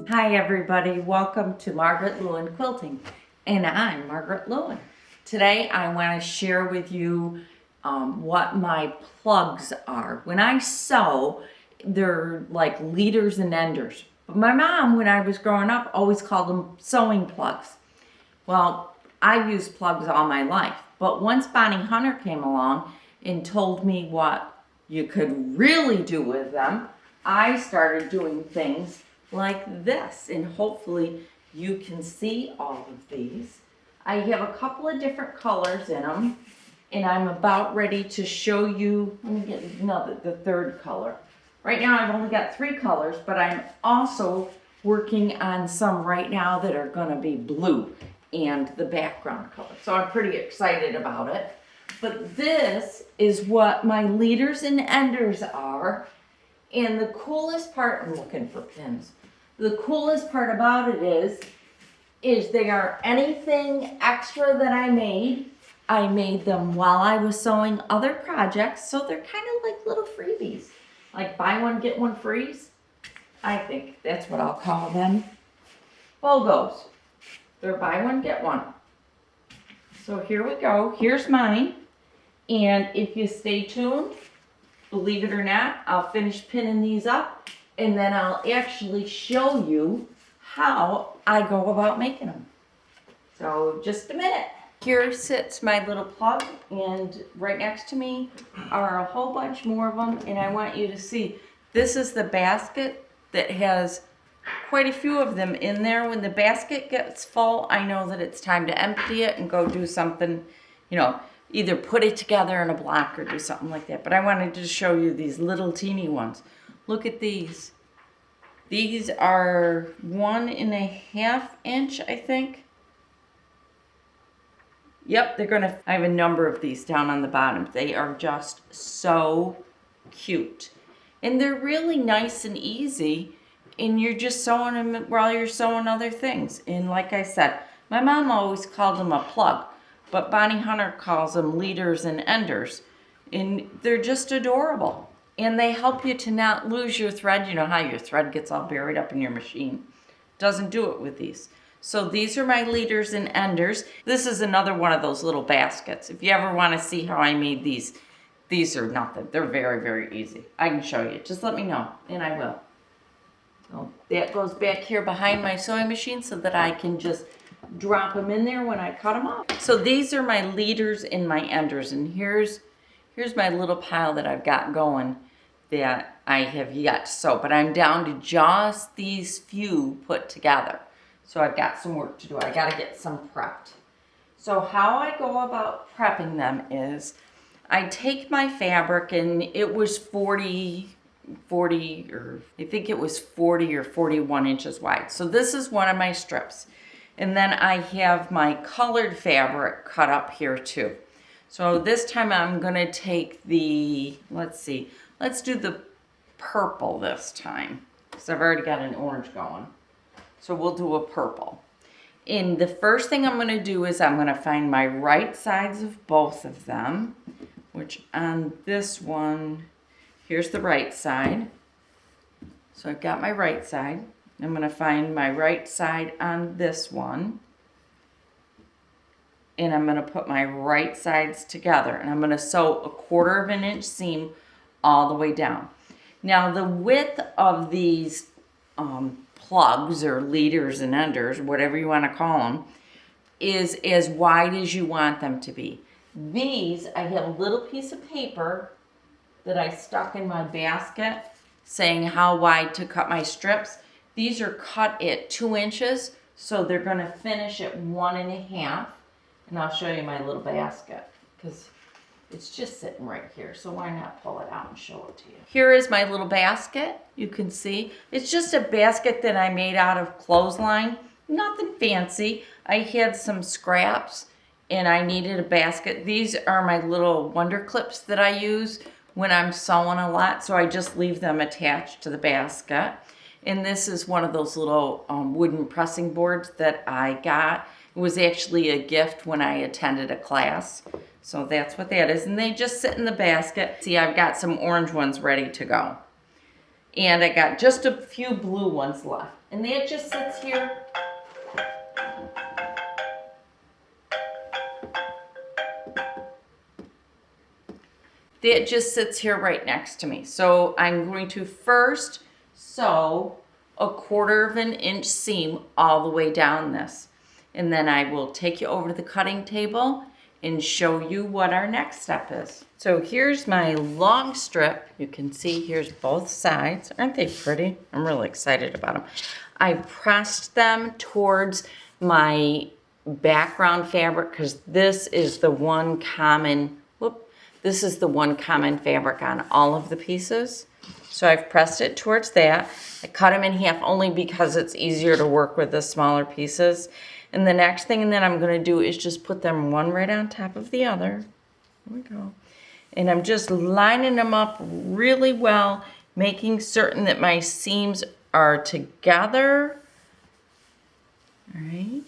Hi everybody, welcome to Margaret Lewin Quilting, and I'm Margaret Lewin. Today I want to share with you what my plugs are. When I sew, they're like leaders and enders. But my mom, when I was growing up, always called them sewing plugs. Well, I've used plugs all my life, but once Bonnie Hunter came along and told me what you could really do with them, I started doing things like this, and hopefully you can see all of these. I have a couple of different colors in them, and I'm about ready to show you. Let me get the third color. Right now I've only got 3 colors, but I'm also working on some right now that are going to be blue and the background color. So I'm pretty excited about it. But this is what my leaders and enders are. And the coolest part, I'm looking for pins. The coolest part about it is they are anything extra that I made them while I was sewing other projects, so they're kind of like little freebies. Like buy one, get one frees. I think that's what I'll call them. BOGOs. They're buy one, get one. So here we go. Here's mine. And if you stay tuned, believe it or not, I'll finish pinning these up, and then I'll actually show you how I go about making them. So just a minute. Here sits my little plug, and right next to me are a whole bunch more of them, and I want you to see. This is the basket that has quite a few of them in there. When the basket gets full, I know that it's time to empty it and go do something, either put it together in a block or do something like that. But I wanted to show you these little teeny ones. Look at these. These are 1.5 inch, I think. Yep, I have a number of these down on the bottom. They are just so cute. And they're really nice and easy. And you're just sewing them while you're sewing other things. And like I said, my mom always called them a plug. But Bonnie Hunter calls them leaders and enders. And they're just adorable. And they help you to not lose your thread. You know how your thread gets all buried up in your machine. Doesn't do it with these. So these are my leaders and enders. This is another one of those little baskets. If you ever want to see how I made these are nothing. They're very, very easy. I can show you. Just let me know, and I will. So that goes back here behind my sewing machine so that I can just drop them in there when I cut them off. So these are my leaders and my enders, and here's my little pile that I've got going that I have yet to sew, but I'm down to just these few put together. So I've got some work to do. I got to get some prepped. So how I go about prepping them is I take my fabric, and it was 40 or I think it was 40 or 41 inches wide. So this is one of my strips. And then I have my colored fabric cut up here too. So this time I'm going to take let's do the purple this time, because I've already got an orange going. So we'll do a purple. And the first thing I'm going to do is I'm going to find my right sides of both of them, which on this one, here's the right side. So I've got my right side. I'm going to find my right side on this one. And I'm going to put my right sides together. And I'm going to sew a 1/4 inch seam all the way down. Now the width of these plugs or leaders and enders, whatever you want to call them, is as wide as you want them to be. These, I have a little piece of paper that I stuck in my basket saying how wide to cut my strips. These are cut at 2 inches, so they're going to finish at 1.5. And I'll show you my little basket because it's just sitting right here. So why not pull it out and show it to you? Here is my little basket. You can see it's just a basket that I made out of clothesline. Nothing fancy. I had some scraps and I needed a basket. These are my little wonder clips that I use when I'm sewing a lot. So I just leave them attached to the basket. And this is one of those little wooden pressing boards that I got. It was actually a gift when I attended a class. So that's what that is. And they just sit in the basket. See, I've got some orange ones ready to go. And I got just a few blue ones left. And that just sits here. That just sits here right next to me. So I'm going to first sew a 1/4 of an inch seam all the way down this. And then I will take you over to the cutting table and show you what our next step is. So here's my long strip. You can see here's both sides. Aren't they pretty? I'm really excited about them. I pressed them towards my background fabric because this is the one common, this is the one common fabric on all of the pieces. So I've pressed it towards that. I cut them in half only because it's easier to work with the smaller pieces. And the next thing that I'm going to do is just put them one right on top of the other. There we go. And I'm just lining them up really well, making certain that my seams are together. All right.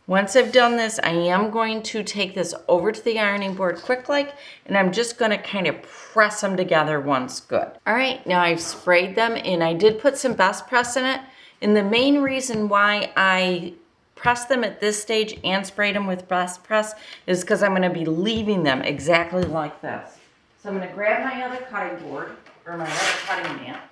Once I've done this, I am going to take this over to the ironing board quick like, and I'm just going to kind of press them together once good. All right, now I've sprayed them, and I did put some Best Press in it. And the main reason why I pressed them at this stage and sprayed them with Best Press is because I'm going to be leaving them exactly like this. So I'm going to grab my other cutting board, or my other cutting mat.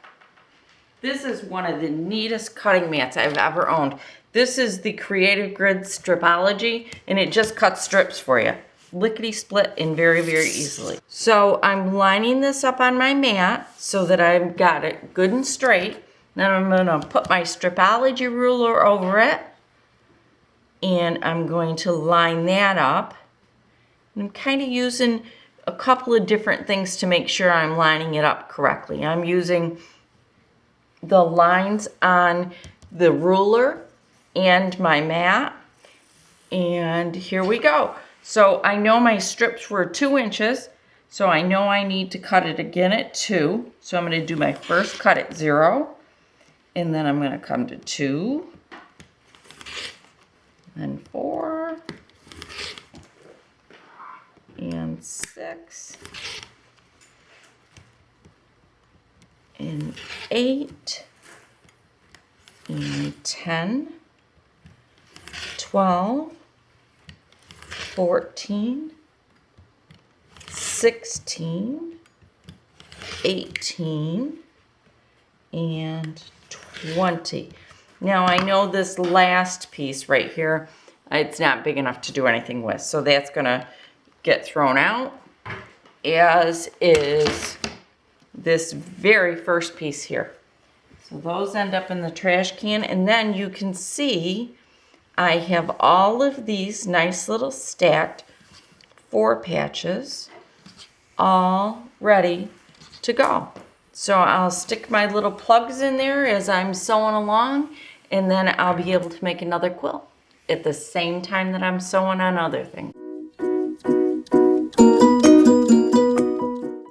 This is one of the neatest cutting mats I've ever owned. This is the Creative Grid Stripology, and it just cuts strips for you. Lickety split and very, very easily. So I'm lining this up on my mat so that I've got it good and straight. Then I'm gonna put my Stripology ruler over it, and I'm going to line that up. And I'm kind of using a couple of different things to make sure I'm lining it up correctly. I'm using the lines on the ruler and my mat, and here we go. So I know my strips were 2 inches, so I know I need to cut it again at 2. So I'm going to do my first cut at 0, and then I'm going to come to 2, then 4, and 6, and 8, and 10, 12, 14, 16, 18, and 20. Now I know this last piece right here, it's not big enough to do anything with, so that's gonna get thrown out, as is this very first piece here. So those end up in the trash can, and then you can see I have all of these nice little stacked 4 patches all ready to go. So I'll stick my little plugs in there as I'm sewing along, and then I'll be able to make another quilt at the same time that I'm sewing on other things.